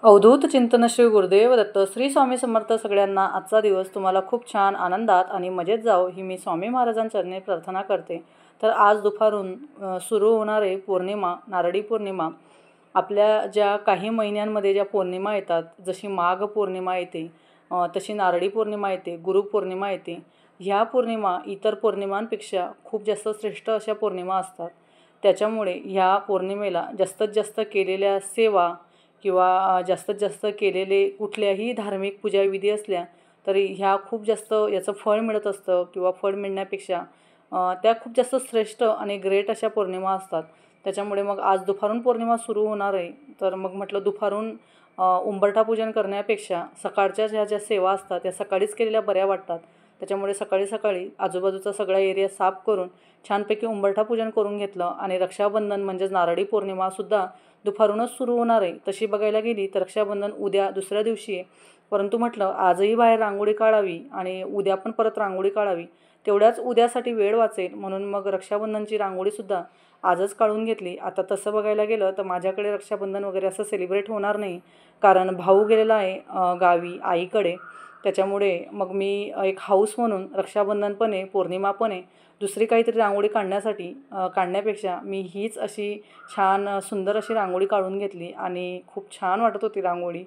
अवधूत चिंतन श्री गुरुदेव दत्त. श्री स्वामी समर्थ. सगळ्यांना आजचा दिवस तुम्हाला खूप छान आनंदात आणि मजेत जावो ही मी स्वामी महाराजांचरणी प्रार्थना करते. तर आज दुपारून सुरू होणारे पौर्णिमा, नारळी पौर्णिमा, आपल्या ज्या काही महिन्यांमध्ये ज्या पौर्णिमा येतात, जशी माघ पौर्णिमा येते, तशी नारळी पौर्णिमा येते, गुरुपौर्णिमा येते. ह्या पौर्णिमा इतर पौर्णिमांपेक्षा खूप जास्त श्रेष्ठ अशा पौर्णिमा असतात. त्याच्यामुळे ह्या पौर्णिमेला जास्तीत जास्त केलेल्या सेवा किंवा जास्तीत जास्त केलेले कुठल्याही धार्मिक पूजाविधी असल्या तरी ह्या खूप जास्त याचं फळ मिळत असतं, किंवा फळ मिळण्यापेक्षा त्या खूप जास्त श्रेष्ठ आणि ग्रेट अशा पौर्णिमा असतात. त्याच्यामुळे मग आज दुपारून पौर्णिमा सुरू होणार आहे, तर मग म्हटलं दुपारून उंबरठा पूजन करण्यापेक्षा सकाळच्या ज्या सेवा असतात त्या सकाळीच केलेल्या बऱ्या वाटतात. त्याच्यामुळे सकाळी सकाळी आजूबाजूचा सगळा एरिया साफ करून छानपैकी उंबरठा पूजन करून घेतलं. आणि रक्षाबंधन म्हणजेच नारळी पौर्णिमासुद्धा दुपारूनच सुरू होणार आहे. तशी बघायला गेली तर रक्षाबंधन उद्या दुसऱ्या दिवशी आहे, परंतु म्हटलं आजही बाहेर रांगोळी काढावी आणि उद्या पण परत रांगोळी काढावी, तेवढ्याच उद्यासाठी वेळ वाचेल म्हणून मग रक्षाबंधनची रांगोळीसुद्धा आजच काढून घेतली. आता तसं बघायला गेलं तर माझ्याकडे रक्षाबंधन वगैरे असं सेलिब्रेट होणार नाही, कारण भाऊ गेलेला आहे गावी आईकडे. त्याच्यामुळे मग मी एक हाऊस म्हणून रक्षाबंधन पण आहे, पौर्णिमा पण आहे, दुसरी काहीतरी रांगोळी काढण्यापेक्षा मी हीच अशी छान सुंदर अशी रांगोळी काढून घेतली. आणि खूप छान वाटत होती रांगोळी,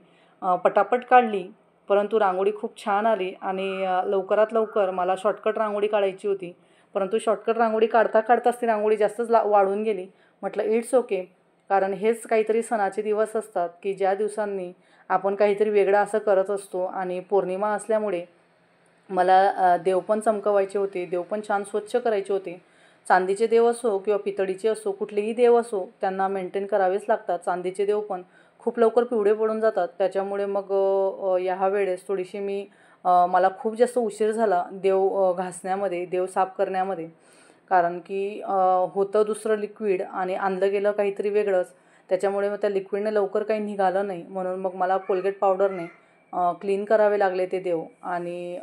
पटापट काढली, परंतु रांगोळी खूप छान आली. आणि लवकरात लवकर मला शॉर्टकट रांगोळी काढायची होती, परंतु शॉर्टकट रांगोळी काढताच ती रांगोळी जास्तच वाढून गेली. म्हटलं इट्स ओके, कारण हेच काहीतरी सणाचे दिवस असतात की ज्या दिवसांनी आपण काहीतरी वेगळं असं करत असतो. आणि पौर्णिमा असल्यामुळे मला देव पण चमकवायचे होते, देव पण छान स्वच्छ करायचे होते. चांदीचे देव असो किंवा पितळीचे असो, कुठलेही देव असो, त्यांना मेंटेन करावेच लागतात. चांदीचे देव पण खूप लवकर पिवळे पडून जातात. त्याच्यामुळे मग ह्या वेळेस थोडीशी मला खूप जास्त उशीर झाला देव घासण्यामध्ये, देव साफ करण्यामध्ये, कारण की होतं दुसरं लिक्विड आणि आणलं गेलं काहीतरी वेगळंच. त्याच्यामुळे मग त्या लिक्विडने लवकर काही निघालं नाही, म्हणून मग मला कोलगेट पावडरने क्लीन करावे लागले ते देव. आणि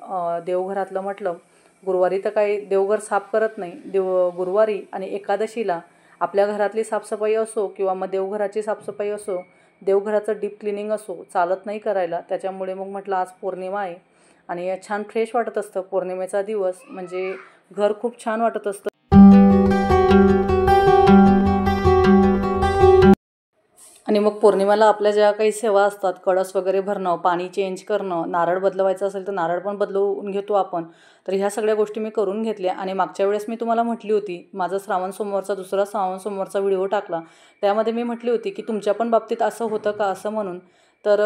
देवघरातलं म्हटलं, गुरुवारी तर काही देवघर साफ करत नाही, गुरुवारी आणि एकादशीला आपल्या घरातली साफसफाई असो किंवा मग देवघराची साफसफाई असो, देवघराचं डीप क्लिनिंग असो, चालत नाही करायला. त्याच्यामुळे मग म्हटलं आज पौर्णिमा आहे आणि छान फ्रेश वाटत असतं. पौर्णिमेचा दिवस म्हणजे घर खूप छान वाटत असतं. आणि मग पौर्णिमेला आपल्या ज्या काही सेवा असतात, कळस वगैरे भरणं, पाणी चेंज करणं, नारळ बदलवायचं असेल तर नारळ पण बदलवून घेतो आपण. तर ह्या सगळ्या गोष्टी मी करून घेतल्या. आणि मागच्या वेळेस मी तुम्हाला म्हटली होती, माझा दुसरा श्रावण सोमवारचा व्हिडिओ टाकला, त्यामध्ये मी म्हटली होती की तुमच्या पण बाबतीत असं होतं का असं म्हणून. तर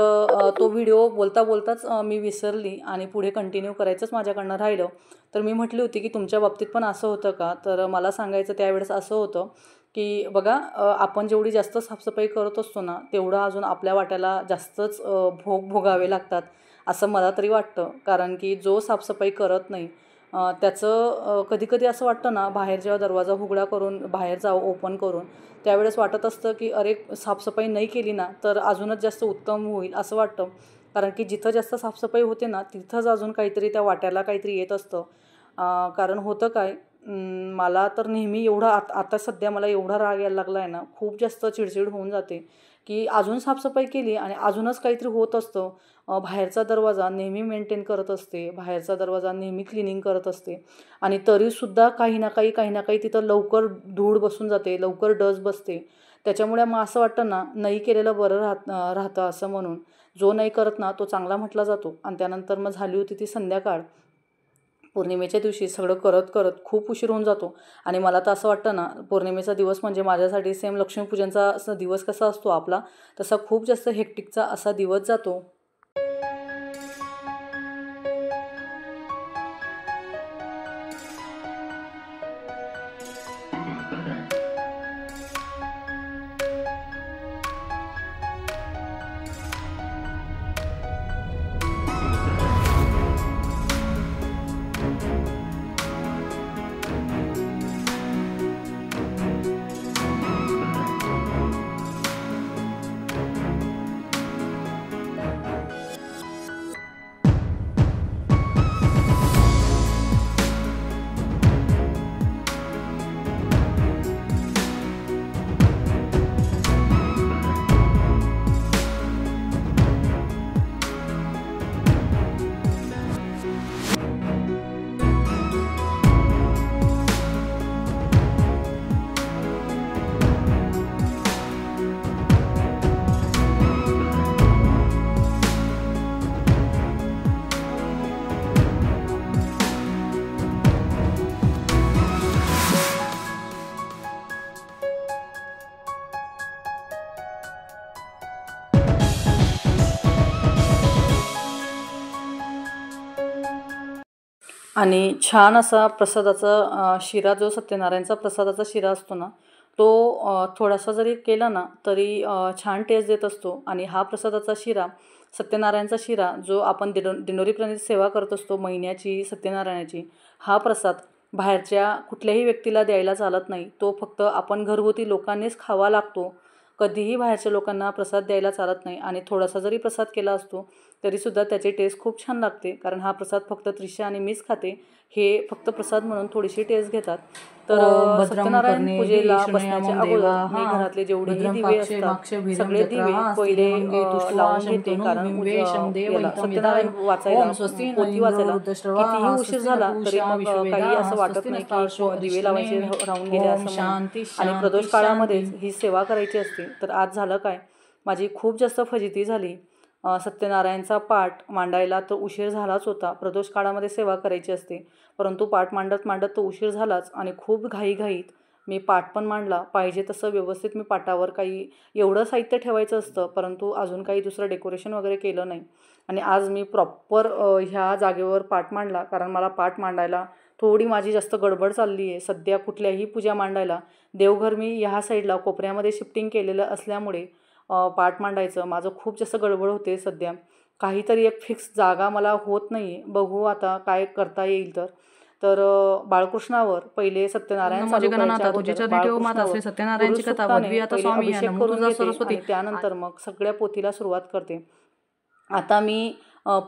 तो व्हिडिओ बोलताच मी विसरली आणि पुढे कंटिन्यू करायचंच माझ्याकडनं राहिलं. तर मी म्हटली होती की तुमच्या बाबतीत पण असं होतं का. तर मला सांगायचं त्यावेळेस असं होतं की बघा, आपण जेवढी जास्त साफसफाई करत असतो ना, तेवढं अजून आपल्या वाट्याला जास्तच भोगावे लागतात असं मला तरी वाटतं. कारण की जो साफसफाई करत नाही त्याचं कधीकधी असं वाटतं ना, बाहेर जेव्हा दरवाजा उघडा करून बाहेर जावं ओपन करून, त्यावेळेस वाटत असतं की अरे साफसफाई नाही केली ना तर अजूनच जास्त उत्तम होईल असं वाटतं. कारण की जिथं जास्त साफसफाई होते ना तिथंच अजून काहीतरी त्या वाट्याला काहीतरी येत असतं. कारण होतं काय, मला तर नेहमी एवढा आता सध्या मला एवढा राग यायला लागला आहे ना, खूप जास्त चिडचिड होऊन जाते की अजून साफसफाई केली आणि अजूनच काहीतरी होत असतं. बाहेरचा दरवाजा नेहमी मेंटेन करत असते, बाहेरचा दरवाजा नेहमी क्लिनिंग करत असते, आणि तरीसुद्धा काही ना काही तिथं लवकर धूळ बसून जाते, लवकर डस बसते. त्याच्यामुळे मग असं वाटतं ना, नाही केलेलं बरं राहतं असं म्हणून. जो नाही करत ना तो चांगला म्हटला जातो. आणि त्यानंतर मग झाली होती ती संध्याकाळ. पौर्णिमेच्या दिवशी सगळं करत खूप उशीर होऊन जातो. आणि मला तर असं वाटतं ना, पौर्णिमेचा दिवस म्हणजे माझ्यासाठी सेम लक्ष्मीपूजनचा असा दिवस कसा असतो आपला, तसा खूप जास्त हेक्टिकचा असा दिवस जातो. आणि छान असा प्रसादाचा शिरा, जो सत्यनारायणचा प्रसादाचा शिरा असतो ना, तो थोडासा जरी केला ना तरी छान टेस्ट देत असतो. आणि हा प्रसादाचा शिरा, सत्यनारायणचा शिरा, जो आपण दिंडोरी प्रणित सेवा करत असतो महिन्याची सत्यनारायणाची, हा प्रसाद बाहेरच्या कुठल्याही व्यक्तीला द्यायला चालत नाही. तो फक्त आपण घरगुती लोकांनीच खावा लागतो. कधीही बाहेरच्या लोकांना प्रसाद द्यायला चालत नाही. आणि थोडासा जरी प्रसाद केला असतो तरीसुद्धा त्याची टेस्ट खूप छान लागते, कारण हा प्रसाद फक्त त्रिशा आणि मीच खाते. हे फक्त प्रसाद म्हणून थोडीशी टेस्ट घेतात. तर सत्यनारायण पूजेला बसण्याच्या अगोदर मी घरातले जेवढेही दिवे असतात सगळे दिवे पहिले लावून घेते, कारण सत्यनारायण वाचायला, पोथी वाचायला कितीही उशीर झाला तरी मग काही असं वाटत नाही की दिवे लावायचे राहून गेले असं म्हणून. आणि प्रदोष काळामध्येच ही सेवा करायची असते. तर आज झालं काय, माझी खूप जास्त फजिती झाली. सत्यनारायणचा पाठ मांडायला तर उशीर झालाच होता. प्रदोष काळामध्ये सेवा करायची असते, परंतु पाठ मांडत मांडत तो उशीर झालाच. आणि खूप घाईघाईत मी पाठ पण मांडला. पाहिजे तसं व्यवस्थित मी पाटावर काही एवढं साहित्य ठेवायचं असतं, परंतु अजून काही दुसरं डेकोरेशन वगैरे केलं नाही. आणि आज मी प्रॉपर ह्या जागेवर पाठ मांडला, कारण मला पाठ मांडायला थोडी माझी जास्त गडबड चालली आहे. सध्या कुठल्याही पूजा मांडायला देवघर मी ह्या साईडला कोपऱ्यामध्ये शिफ्टिंग केलेलं असल्यामुळे पाठ मांडायचं माझं खूप जास्त गडबड होते सध्या. काहीतरी एक फिक्स जागा मला होत नाही आहे. बघू आता काय करता येईल तर. तर बाळकृष्णावर पहिले सत्यनारायण चालू करायच्या अगोदर बाळकृष्णावर गुरुसुक्ताने पहिले अभिषेक करून घेते आणि त्यानंतर मग सगळ्या पोथीला सुरुवात करते. आता मी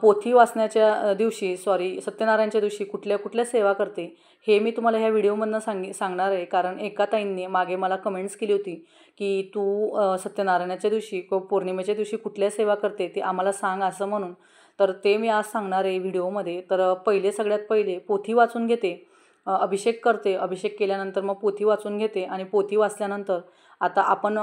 पोथी वाचण्याच्या दिवशी, सत्यनारायणच्या दिवशी कुठल्या कुठल्या सेवा करते हे मी तुम्हाला ह्या व्हिडिओमधनं सांगणार आहे. कारण एका ताईंनी मागे मला कमेंट्स केली होती की तू सत्यनारायणाच्या दिवशी पौर्णिमेच्या दिवशी कुठल्या सेवा करते ते आम्हाला सांग असं म्हणून. तर ते मी आज सांगणार आहे व्हिडिओमध्ये. तर सगळ्यात पहिले पोथी वाचून घेते, अभिषेक करते. अभिषेक केल्यानंतर मग पोथी वाचून घेते. आणि पोथी वाचल्यानंतर आता आपण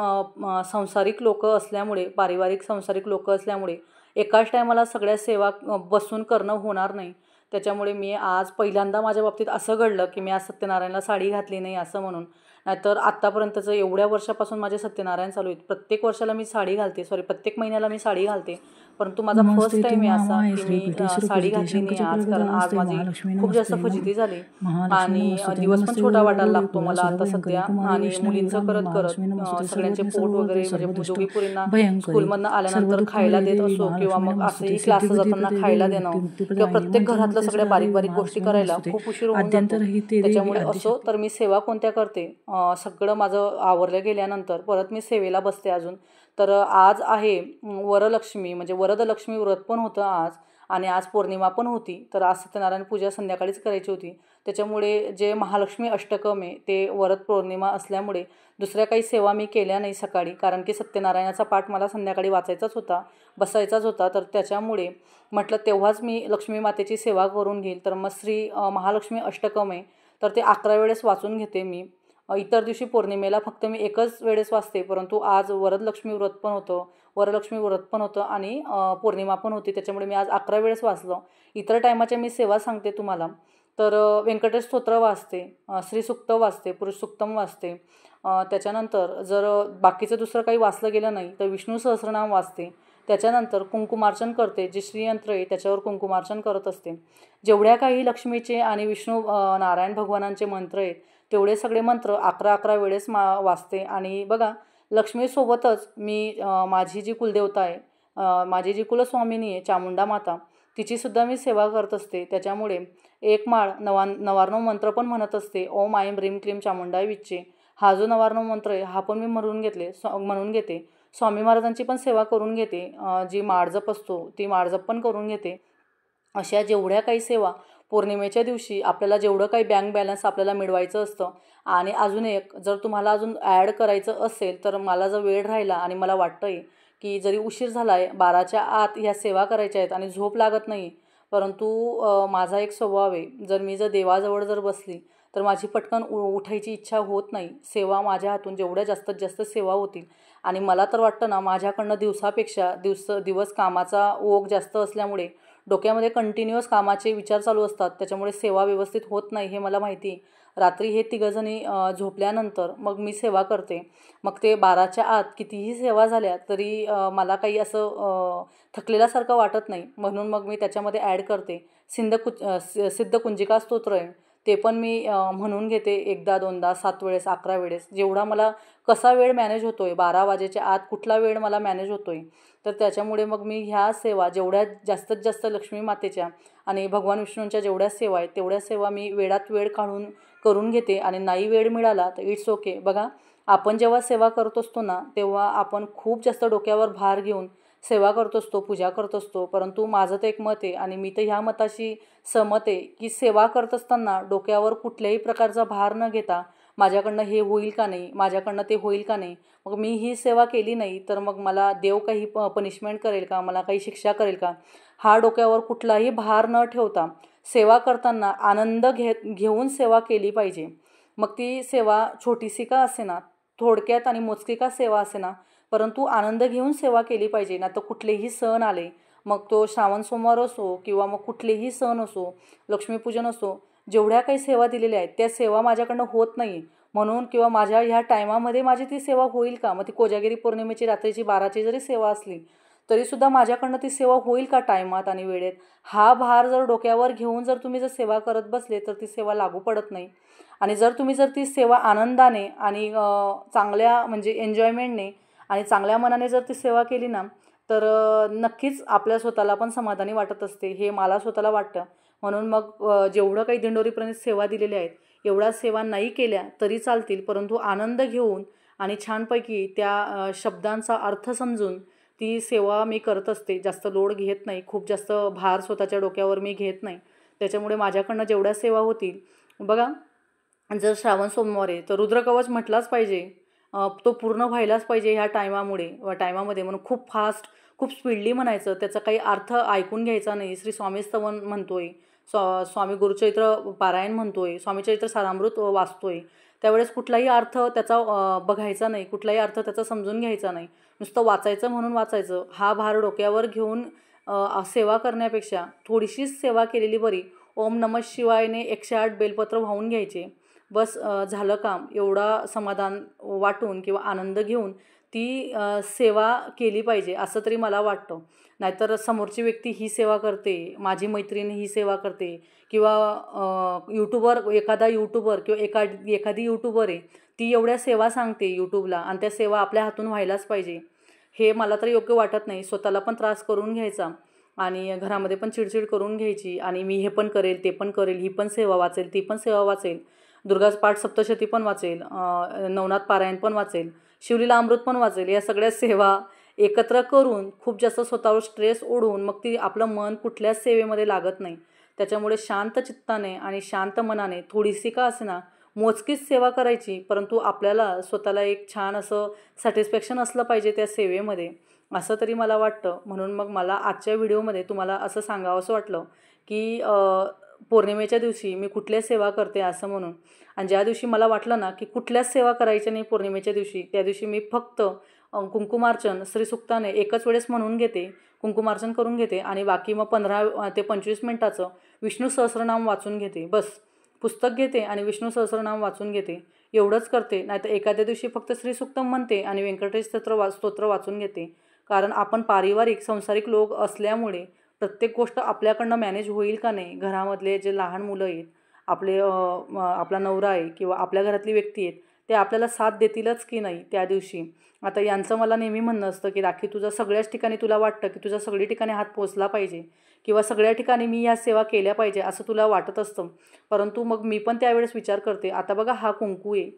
संसारिक लोक असल्यामुळे, पारिवारिक संसारिक लोक असल्यामुळे एकाच टायमाला सगळ्या सेवा बसून करणं होणार नाही. त्याच्यामुळे मी आज पहिल्यांदा माझ्या बाबतीत असं घडलं की मी आज सत्यनारायणला साडी घातली नाही असं म्हणून. नाहीतर आत्तापर्यंतचं एवढ्या वर्षापासून माझे सत्यनारायण चालू आहेत. प्रत्येक वर्षाला मी साडी घालते, प्रत्येक महिन्याला मी साडी घालते. परंतु माझा फर्स्ट टाईम आहे असा की मी साडी घातली नाही आज, कारण आज माझी खूप जास्त फजिती झाली. आणि दिवस पण छोटा वाटायला लागतो मला आता सध्या. आणि मुलींचं करत करत सगळ्यांचे पोट वगैरे, म्हणजे दोघी पुरींना स्कूलमधनं आल्यानंतर खायला देत असो, किंवा मग असंही क्लास जाताना खायला देणं, किंवा प्रत्येक घरातलं सगळ्या बारीक बारीक गोष्टी करायला खूप उशीर होऊन जातो. त्याच्यामुळे असो तर मी सेवा कोणत्या करते, सगळं माझं आवरलं गेल्यानंतर परत मी सेवेला बसते अजून. तर आज आहे वरलक्ष्मी, म्हणजे वरदलक्ष्मी व्रत पण होतं आज. आणि आज पौर्णिमा पण होती. तर आज सत्यनारायण पूजा संध्याकाळीच करायची होती. त्याच्यामुळे जे महालक्ष्मी अष्टकम आहे ते वरद पौर्णिमा असल्यामुळे दुसऱ्या काही सेवा मी केल्या नाही सकाळी, कारण की सत्यनारायणाचा पाठ मला संध्याकाळी वाचायचाच होता, बसायचाच होता. तर त्याच्यामुळे म्हटलं तेव्हाच मी लक्ष्मी मातेची सेवा करून घेईल. तर मग महालक्ष्मी अष्टकम आहे तर ते 11 वेळेस वाचून घेते मी. इतर दिवशी पौर्णिमेला फक्त मी एकच वेळेस वाचते, परंतु आज वरदलक्ष्मी व्रत पण होतं, वरलक्ष्मी व्रत पण होतं आणि पौर्णिमा पण होती. त्याच्यामुळे मी आज 11 वेळेस वाचलं. इतर टायमाच्या मी सेवा सांगते तुम्हाला. तर व्यंकटेश स्तोत्र वाचते, श्रीसुक्त वाचते, पुरुष सुक्तम वाचते. त्याच्यानंतर जर बाकीचं दुसरं काही वाचलं गेलं नाही तर विष्णू सहस्रनाम वाचते. त्याच्यानंतर कुंकुमार्चन करते. जे श्रीयंत्र आहे त्याच्यावर कुंकुमार्चन करत असते. जेवढ्या काही लक्ष्मीचे आणि विष्णू नारायण भगवानांचे मंत्र आहेत तेवढे सगळे मंत्र 11 वेळेस वाचते. आणि बघा, लक्ष्मीसोबतच मी माझी जी कुलदेवता आहे, माझी जी कुलस्वामिनी आहे चामुंडा माता, तिचीसुद्धा मी सेवा करत असते. त्याच्यामुळे एक माळ नवार्णव मंत्र पण म्हणत असते. ओम ऐं ह्रीं क्लीं चामुंडाय विच्चे, हा जो नवार्णव मंत्र आहे हा पण मी म्हणून घेते. स्वामी महाराजांची पण सेवा करून घेते. जी माळजप असतो ती माळजप पण करून घेते. अशा जेवढ्या काही सेवा पौर्णिमेच्या दिवशी आपल्याला जेवढं काही बँक बॅलन्स आपल्याला मिळवायचं असतं. आणि अजून एक, जर तुम्हाला अजून ॲड करायचं असेल तर मला जर वेळ राहिला आणि मला वाटतं आहे की जरी उशीर झाला आहे, 12च्या आत ह्या सेवा करायच्या आहेत आणि झोप लागत नाही, परंतु माझा एक स्वभाव आहे, जर मी देवाजवळ बसली तर माझी पटकन उठायची इच्छा होत नाही. सेवा माझ्या हातून जेवढ्या जास्तीत जास्त सेवा होतील. आणि मला तर वाटतं ना, माझ्याकडनं दिवसापेक्षा दिवस कामाचा ओघ जास्त असल्यामुळे डोक्यामध्ये कंटिन्युअस कामाचे विचार चालू असतात. त्याच्यामुळे सेवा व्यवस्थित होत नाही हे मला माहिती. रात्री हे तिघंजणी झोपल्यानंतर मग मी सेवा करते. मग ते 12च्या आत कितीही सेवा झाल्या तरी मला काही असं थकलेल्यासारखं वाटत नाही. म्हणून मग मी त्याच्यामध्ये ॲड करते सिद्धकुंजिका स्तोत्र आहे, ते पण मी म्हणून घेते. एकदा, दोनदा, 7 वेळेस, 11 वेळेस, जेवढा मला कसा वेळ मॅनेज होतो आहे, 12 वाजेच्या आत कुठला वेळ मला मॅनेज होतो आहे. तर त्याच्यामुळे मग मी ह्या सेवा जेवढ्या जास्तीत जास्त लक्ष्मी मातेच्या आणि भगवान विष्णूंच्या जेवढ्या सेवा आहेत तेवढ्या सेवा मी वेळात वेळ काढून करून घेते. आणि नाही वेळ मिळाला तर इट्स ओके. बघा, आपण जेव्हा सेवा करत असतो ना, तेव्हा आपण खूप जास्त डोक्यावर भार घेऊन सेवा करत असतो, पूजा करत असतो. परंतु माझं तर एक मत आहे आणि मी तर ह्या मताशी सहमत आहे की सेवा करत असताना डोक्यावर कुठल्याही प्रकारचा भार न घेता माझ्याकडनं हे होईल का नाही, माझ्याकडनं ते होईल का नाही, मग मी ही सेवा केली नाही तर मग मला देव काही पनिशमेंट करेल का, मला काही शिक्षा करेल का, हा डोक्यावर कुठलाही भार न ठेवता सेवा करताना आनंद घेऊन सेवा केली पाहिजे. मग ती सेवा छोटीशी का असेना, थोडक्यात आणि मोजकी का सेवा असेना, परंतु आनंद घेऊन सेवा केली पाहिजे. ना तर कुठलेही सण आले, मग तो श्रावण सोमवार असो किंवा मग कुठलेही सण असो, लक्ष्मीपूजन असो, जेवढ्या काही सेवा दिलेल्या आहेत त्या सेवा माझ्याकडनं होत नाही म्हणून किंवा माझ्या ह्या टायमामध्ये माझी ती सेवा होईल का, मग ती कोजागिरी पौर्णिमेची रात्रीची 12ची जरी सेवा असली तरीसुद्धा माझ्याकडनं ती सेवा होईल का टायमात आणि वेळेत, हा भार जर डोक्यावर घेऊन जर तुम्ही जर सेवा करत बसले तर ती सेवा लागू पडत नाही. आणि जर तुम्ही जर ती सेवा आनंदाने आणि चांगल्या म्हणजे एन्जॉयमेंटने आणि चांगल्या मनाने जर ती सेवा केली ना, तर नक्कीच आपल्या स्वतःला पण समाधानी वाटत असते, हे मला स्वतःला वाटतं. म्हणून मग जेवढं काही दिंडोरीपर्यंत सेवा दिलेल्या आहेत एवढ्या सेवा नाही केल्या तरी चालतील, परंतु आनंद घेऊन आणि छानपैकी त्या शब्दांचा अर्थ समजून ती सेवा मी करत असते. जास्त लोड घेत नाही, खूप जास्त भार स्वतःच्या डोक्यावर मी घेत नाही. त्याच्यामुळे माझ्याकडनं जेवढ्या सेवा होतील, बघा, जर श्रावण सोमवार आहे तर रुद्रकवच म्हटलाच पाहिजे, तो पूर्ण व्हायलाच पाहिजे ह्या टायमामध्ये म्हणून खूप फास्ट, खूप स्पीडली म्हणायचं, त्याचा काही अर्थ ऐकून घ्यायचा नाही. श्री स्वामी स्तवन म्हणतोय, स्वामी गुरुचरित्र पारायण म्हणतोय, स्वामी चरित्र सारामृत वाचतोय, त्यावेळेस कुठलाही अर्थ त्याचा बघायचा नाही, कुठलाही अर्थ त्याचा समजून घ्यायचा नाही, नुसतं वाचायचं म्हणून वाचायचं. हा भार डोक्यावर घेऊन सेवा करण्यापेक्षा थोडीशीच सेवा केलेली बरी. ओम नमः शिवायने 108 बेलपत्र वाहून घ्यायचे, बस झालं काम. एवढा समाधान वाटून किंवा आनंद घेऊन ती सेवा केली पाहिजे असं तरी मला वाटतं. नाहीतर समोरची व्यक्ती ही सेवा करते, माझी मैत्रीण ही सेवा करते किंवा एखादा यूट्यूबर किंवा एखादी यूट्यूबर आहे, ती एवढ्या सेवा सांगते यूट्यूबला आणि त्या सेवा आपल्या हातून व्हायलाच पाहिजे, हे मला तर योग्य वाटत नाही. स्वतःला पण त्रास करून घ्यायचा आणि घरामध्ये पण चिडचिड करून घ्यायची आणि मी हे पण करेल, ते पण करेल, ही पण सेवा वाचेल, ती पण सेवा वाचेल, दुर्गा पाठ सप्तशती पण वाचेल, नवनाथ पारायण पण वाचेल, शिवलीला अमृत पण वाचेल, या सगळ्या सेवा एकत्र करून खूप जास्त स्वतःवर स्ट्रेस ओढून मग ती आपलं मन कुठल्याच सेवेमध्ये लागत नाही. त्याच्यामुळे शांत चित्ताने आणि शांत मनाने थोडीशी का असेना मोजकीच सेवा करायची, परंतु आपल्याला स्वतःला एक छान असं सॅटिस्फॅक्शन असलं पाहिजे त्या सेवेमध्ये, असं तरी मला वाटतं. म्हणून मग मला आजच्या व्हिडिओमध्ये तुम्हाला असं सांगावंसं वाटलं की पौर्णिमेच्या दिवशी मी कुठल्या सेवा करते असं म्हणून. आणि ज्या दिवशी मला वाटलं ना की कुठल्याच सेवा करायच्या नाही पौर्णिमेच्या दिवशी, त्या दिवशी मी फक्त कुंकुमार्चन श्रीसुक्ताने एकच वेळेस म्हणून घेते, कुंकुमार्चन करून घेते आणि बाकी मग 15 ते 25 मिनटाचं विष्णू सहस्रनाम वाचून घेते. बस पुस्तक घेते आणि विष्णू सहस्रनाम वाचून घेते, एवढंच करते. नाहीतर एखाद्या दिवशी फक्त श्रीसुक्तम म्हणते आणि व्यंकटेश स्तोत्र वाचून घेते. कारण आपण पारिवारिक संसारिक लोक असल्यामुळे प्रत्येक गोष्ट आपल्याकडनं मॅनेज होईल का नाही, घरामधले जे लहान मुलं आहेत, आपला नवरा आहे किंवा आपल्या घरातली व्यक्ती आहेत, ते आपल्याला साथ देतीलच की नाही त्या दिवशी. आता यांचं मला नेहमी म्हणणं असतं की राखी, तुझं सगळ्याच ठिकाणी तुला वाटतं की तुझ्या सगळी ठिकाणी हात पोचला पाहिजे किंवा सगळ्या ठिकाणी मी ह्या सेवा केल्या पाहिजे असं तुला वाटत असतं. परंतु मग मी पण त्यावेळेस विचार करते, आता बघा हा कुंकू आहे,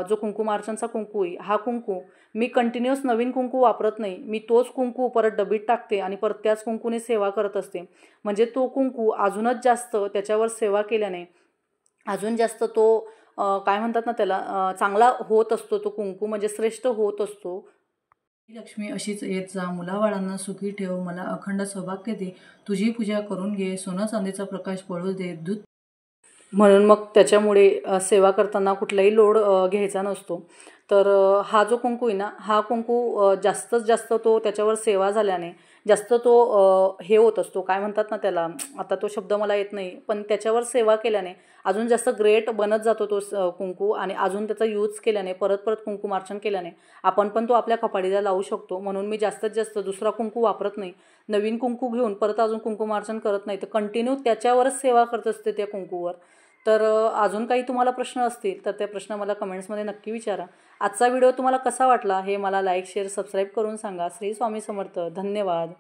जो कुंकुमार्चनचा कुंकू आहे, हा कुंकू मी कंटिन्युअस नवीन कुंकू वापरत नाही, मी तोच कुंकू परत डबीत टाकते आणि परत त्याच कुंकूने सेवा करत असते. म्हणजे तो कुंकू अजूनच जास्त त्याच्यावर सेवा केल्याने अजून जास्त तो काय म्हणतात ना त्याला, चांगला होत असतो. तो कुंकू म्हणजे श्रेष्ठ होत असतो. लक्ष्मी अशीच येत जा, मुलाबाळांना सुखी ठेव, मला अखंड सौभाग्य दे, तुझी पूजा करून घे, सोनं चांदीचा प्रकाश पळू दे, दूध. म्हणून मग त्याच्यामुळे सेवा करताना कुठलाही लोड घ्यायचा नसतो. तर हा जो कुंकू आहे ना, हा कुंकू जास्तीत जास्त तो त्याच्यावर सेवा झाल्याने जास्त तो हे होत असतो, काय म्हणतात ना त्याला, आता तो शब्द मला येत नाही, पण त्याच्यावर सेवा केल्याने अजून जास्त ग्रेट बनत जातो तो कुंकू, आणि अजून त्याचा यूज केल्याने परत परत कुंकुमार्चन केल्याने आपण पण तो आपल्या कपाळीला लावू शकतो. म्हणून मी जास्तीत जास्त दुसरा कुंकू वापरत नाही. नवीन कुंकू घेऊन परत अजून कुंकुमार्चन करत नाही, तर कंटिन्यू त्याच्यावरच सेवा करत असते त्या कुंकूवर. तर अजून काही तुम्हाला प्रश्न असतील तर ते प्रश्न मला कमेंट्समध्ये नक्की विचारा. आजचा व्हिडिओ तुम्हाला कसा वाटला हे मला लाईक, शेअर, सबस्क्राईब करून सांगा. श्री स्वामी समर्थ. धन्यवाद.